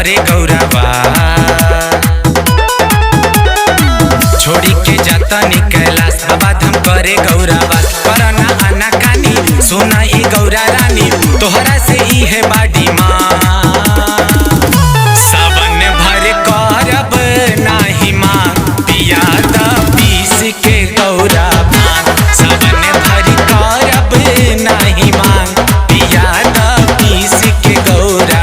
करे गौरावा छोड़ी के जाता नी कैलाश बाबा धाम करे गौरावा करना आना कानी सोना ई गौरा रानी तोहरा से ई है बाडी माँ सावन भर करब नाही माँ पिया द पीस के गौरा भांग सावन भर करब नाही माँ पिया द पीस के गौरा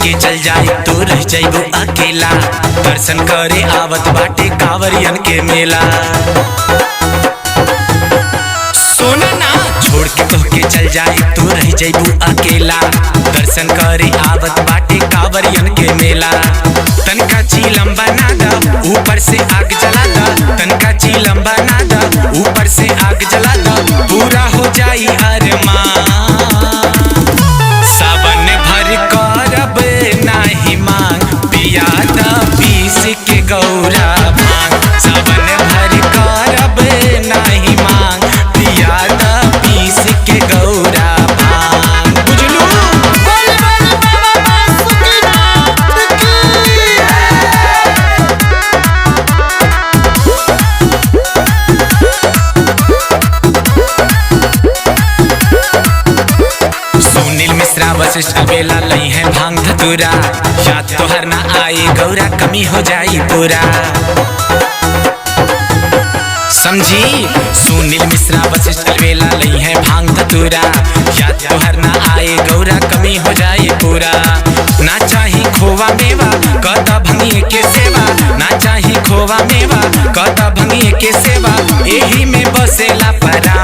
के चल जाए तो रह जाइबो अकेला दर्शन करे आवत बाटे कांवरियन के मेला सोना ना छोड़ के तो के चल जाए तो रह जाइबो अकेला दर्शन करे आवत बाटे कांवरियन के मेला तनका चीलम बना दा ऊपर से आग जला दा तनका चीलम बना दा ऊपर से आग जला दा पूरा हो जाई अरमान सावन भर करब नाही मांग पिया द पीस के गौरा भांग सावन भर करब नाही मांग पिया द पीस के गौरा भांग बुझलू सुनील मिश्रा वशिष्ठ बेला लई है भांग धतूरा याद तोहर ना आई गौरा कमी हो जाई पूरा समझी सुनील मिश्रा वशिष्ठ बेला लई है भांग धतूरा याद तोहर ना आई गौरा कमी हो जाई पूरा ना चाही खोवा मेवा कदा भंगिए के सेवा ना चाही खोवा मेवा कदा भंगिए के सेवा एही में बसेला परा